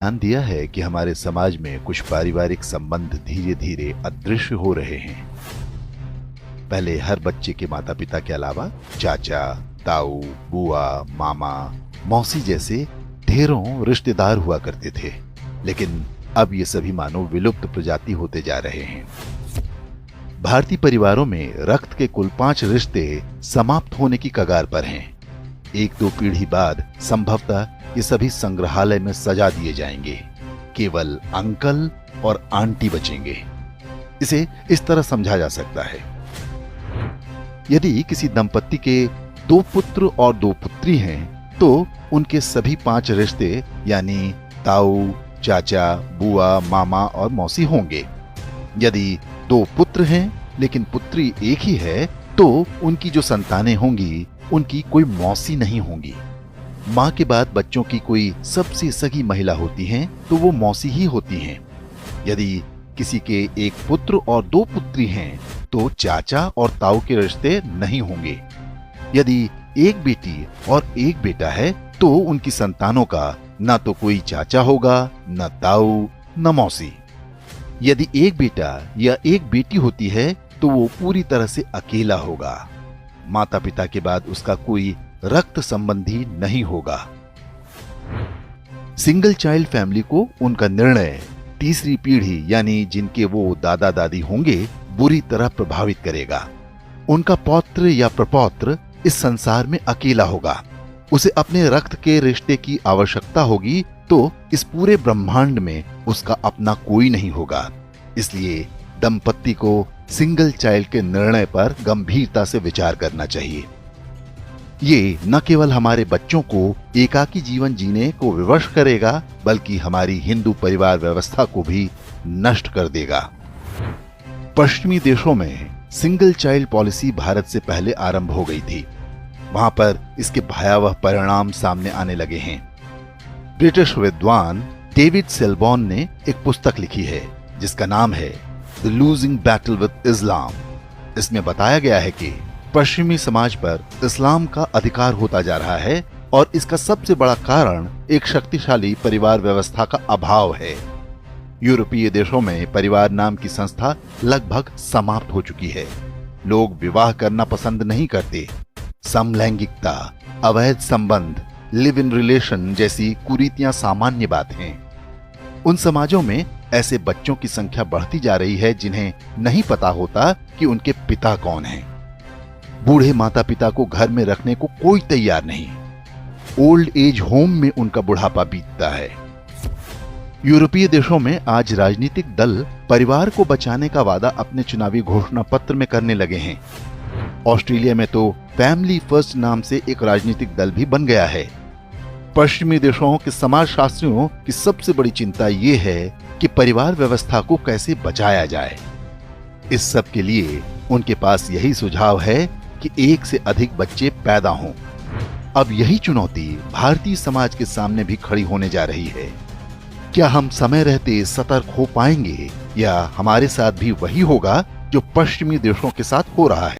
ध्यान दिया है कि हमारे समाज में कुछ पारिवारिक संबंध धीरे धीरे अदृश्य हो रहे हैं। पहले हर बच्चे के माता पिता के अलावा चाचा, ताऊ, बुआ, मामा, मौसी जैसे ढेरों रिश्तेदार हुआ करते थे, लेकिन अब ये सभी मानो विलुप्त प्रजाति होते जा रहे हैं। भारतीय परिवारों में रक्त के कुल 5 रिश्ते समाप्त होने की कगार पर हैं। 1-2 पीढ़ी बाद संभवतः ये सभी संग्रहालय में सजा दिए जाएंगे। केवल अंकल और आंटी बचेंगे। इसे इस तरह समझा जा सकता है, यदि किसी दंपत्ति के 2 पुत्र और 2 पुत्री हैं, तो उनके सभी 5 रिश्ते यानी ताऊ, चाचा, बुआ, मामा और मौसी होंगे। यदि 2 पुत्र हैं लेकिन पुत्री एक ही है, तो उनकी जो संतानें होंगी उनकी कोई मौसी नहीं होंगी। माँ के बाद बच्चों की कोई सबसे सगी महिला होती हैं, तो वो मौसी ही होती हैं। यदि किसी के 1 पुत्र और 2 पुत्री हैं, तो चाचा और ताऊ के रिश्ते नहीं होंगे। यदि 1 बेटी और 1 बेटा है, तो उनकी संतानों का न तो कोई चाचा होगा, न ताऊ, न मौसी। यदि 1 बेटा या 1 बेटी होती है, तो वो पूरी तरह से अकेला होगा। माता पिता के बाद उसका कोई रक्त संबंधी नहीं होगा। सिंगल चाइल्ड फैमिली को उनका निर्णय तीसरी पीढ़ी यानी जिनके वो दादा दादी होंगे बुरी तरह प्रभावित करेगा। उनका पौत्र या प्रपौत्र इस संसार में अकेला होगा। उसे अपने रक्त के रिश्ते की आवश्यकता होगी, तो इस पूरे ब्रह्मांड में उसका अपना कोई नहीं होगा। इसलिए दंपत्ति को सिंगल चाइल्ड के निर्णय पर गंभीरता से विचार करना चाहिए। ये न केवल हमारे बच्चों को एकाकी जीवन जीने को विवश करेगा, बल्कि हमारी हिंदू परिवार व्यवस्था को भी नष्ट कर देगा। पश्चिमी देशों में सिंगल चाइल्ड पॉलिसी भारत से पहले आरंभ हो गई थी। वहां पर इसके भयावह परिणाम सामने आने लगे हैं। ब्रिटिश विद्वान डेविड सेलबॉर्न ने एक पुस्तक लिखी है जिसका नाम है द लूजिंग बैटल विद इस्लाम। इसमें बताया गया है कि पश्चिमी समाज पर इस्लाम का अधिकार होता जा रहा है और इसका सबसे बड़ा कारण एक शक्तिशाली परिवार व्यवस्था का अभाव है। यूरोपीय देशों में परिवार नाम की संस्था लगभग समाप्त हो चुकी है। लोग विवाह करना पसंद नहीं करते। समलैंगिकता, अवैध संबंध, लिव इन रिलेशन जैसी कुरीतियां सामान्य बात हैं। उन समाजों में ऐसे बच्चों की संख्या बढ़ती जा रही है जिन्हें नहीं पता होता कि उनके पिता कौन हैं। बूढ़े माता पिता को घर में रखने को कोई तैयार नहीं। ओल्ड एज होम में उनका बुढ़ापा बीतता है। यूरोपीय देशों में आज राजनीतिक दल परिवार को बचाने का वादा अपने चुनावी घोषणा पत्र में करने लगे हैं। ऑस्ट्रेलिया में तो फैमिली फर्स्ट नाम से एक राजनीतिक दल भी बन गया है। पश्चिमी देशों के समाजशास्त्रियों की सबसे बड़ी चिंता ये है कि परिवार व्यवस्था को कैसे बचाया जाए। इस सब के लिए उनके पास यही सुझाव है कि 1 से अधिक बच्चे पैदा हों। अब यही चुनौती भारतीय समाज के सामने भी खड़ी होने जा रही है। क्या हम समय रहते सतर्क हो पाएंगे या हमारे साथ भी वही होगा जो पश्चिमी देशों के साथ हो रहा है?